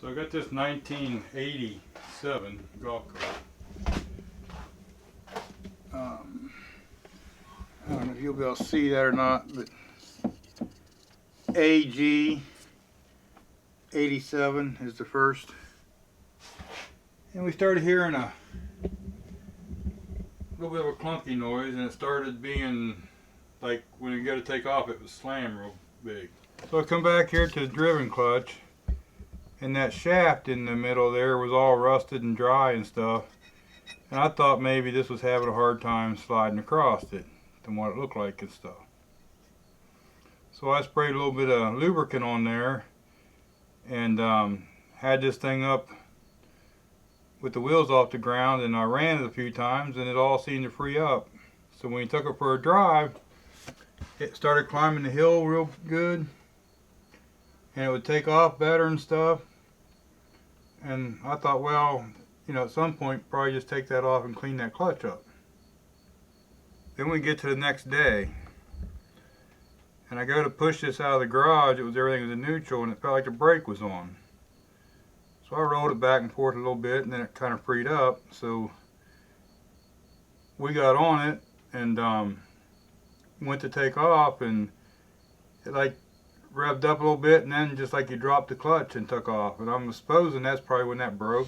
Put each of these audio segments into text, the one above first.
So I got this 1987 golf cart. I don't know if you'll be able to see that or not, but AG 87 is the first. And we started hearing a little bit of a clunky noise, and it started being like when you go to take off, it was slam real big. So I come back here to the driven clutch, and that shaft in the middle there was all rusted and dry and stuff. And I thought maybe this was having a hard time sliding across it than what it looked like and stuff. So I sprayed a little bit of lubricant on there and had this thing up with the wheels off the ground, and I ran it a few times and it all seemed to free up. So when you took it for a drive, it started climbing the hill real good, and it would take off better and stuff. And I thought, well, you know, at some point probably just take that off and clean that clutch up. Then we get to the next day, and I go to push this out of the garage. Everything was in neutral, and it felt like the brake was on. So I rolled it back and forth a little bit, and then it kind of freed up. So we got on it and went to take off, and it like revved up a little bit, and then just like you dropped the clutch and took off. And I'm supposing that's probably when that broke.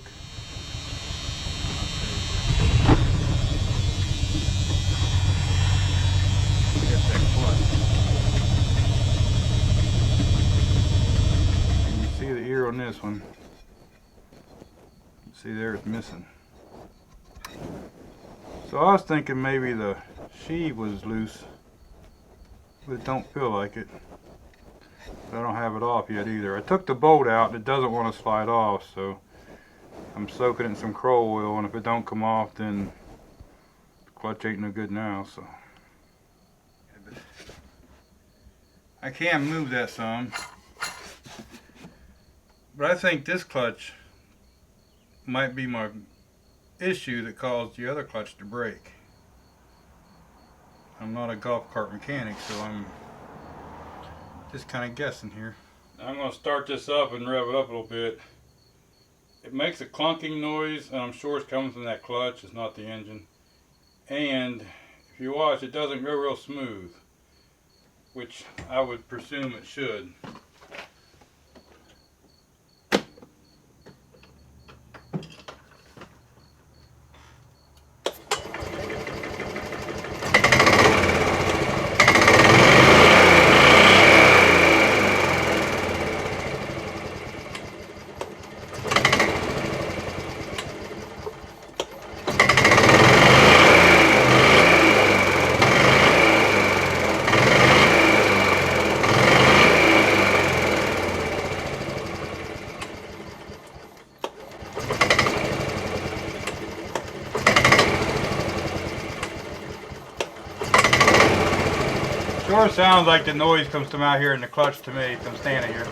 Here's that clutch. And you see the ear on this one. See there, it's missing. So I was thinking maybe the sheave was loose, but it don't feel like it. I don't have it off yet either. I took the bolt out and it doesn't want to slide off, so I'm soaking it in some crow oil, and if it don't come off, then the clutch ain't no good now. So I can move that some, but I think this clutch might be my issue that caused the other clutch to break. I'm not a golf cart mechanic, so I'm just kind of guessing here. I'm going to start this up and rev it up a little bit. It makes a clunking noise, and I'm sure it's coming from that clutch. It's not the engine. And if you watch, it doesn't go real smooth, which I would presume it should. Sure sounds like the noise comes from out here in the clutch to me from standing here.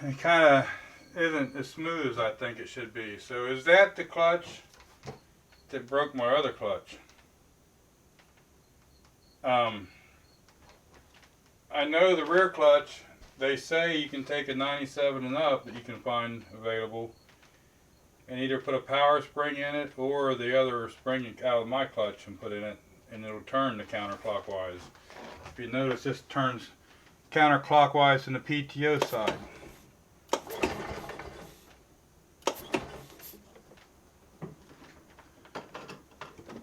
It kind of isn't as smooth as I think it should be. So is that the clutch that broke my other clutch? I know the rear clutch, they say you can take a 97 and up that you can find available and either put a power spring in it or the other spring out of my clutch and put in it, and it'll turn the counterclockwise. If you notice, this turns counterclockwise in the PTO side.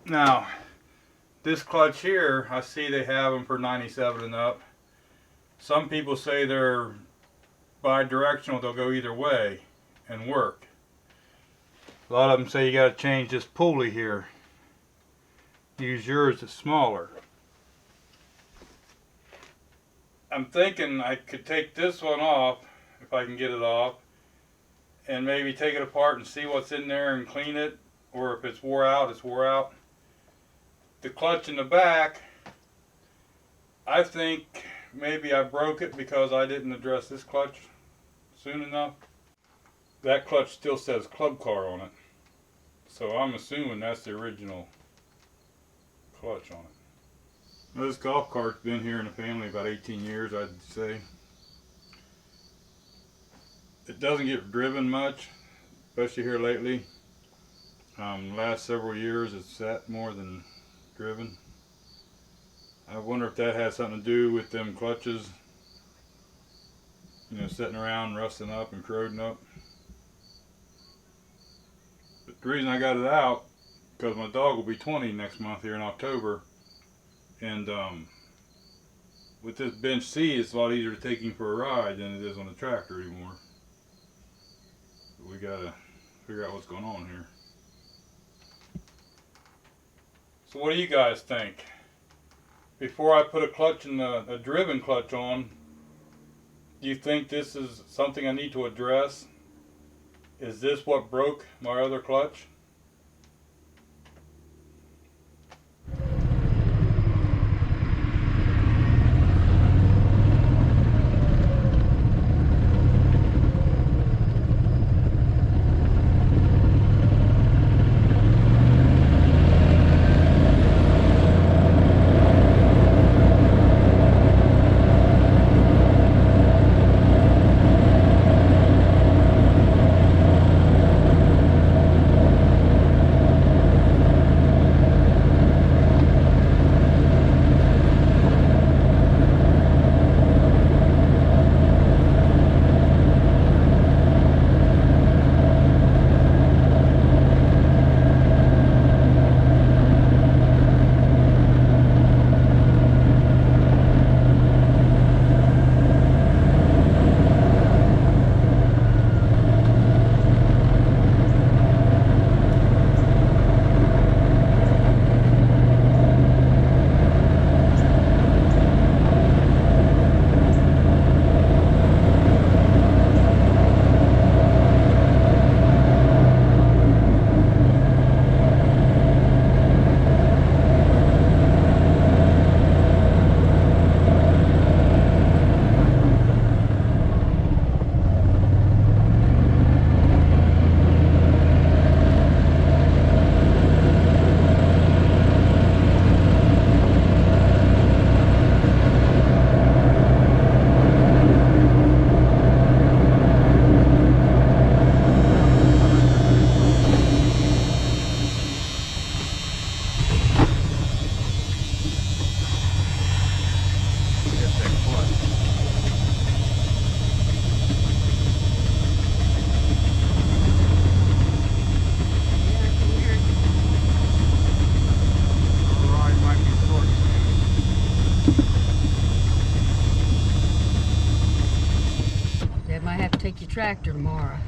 Now, this clutch here, I see they have them for 97 and up. Some people say they're bi-directional, they'll go either way and work. A lot of them say you got to change this pulley here. Use yours that's smaller. I'm thinking I could take this one off, if I can get it off, and maybe take it apart and see what's in there and clean it, or if it's wore out, it's wore out. The clutch in the back, I think maybe I broke it because I didn't address this clutch soon enough. That clutch still says club car on it, so I'm assuming that's the original clutch on it. Well, this golf cart's been here in the family about 18 years, I'd say. It doesn't get driven much, especially here lately. Last several years it's sat more than driven. I wonder if that has something to do with them clutches, you know, sitting around rusting up and corroding up. But the reason I got it out, because my dog will be 20 next month here in October, and with this bench seat it's a lot easier to take him for a ride than it is on the tractor anymore. But we gotta figure out what's going on here. So what do you guys think? Before I put a clutch in a driven clutch on, do you think this is something I need to address? Is this what broke my other clutch? Take your tractor tomorrow.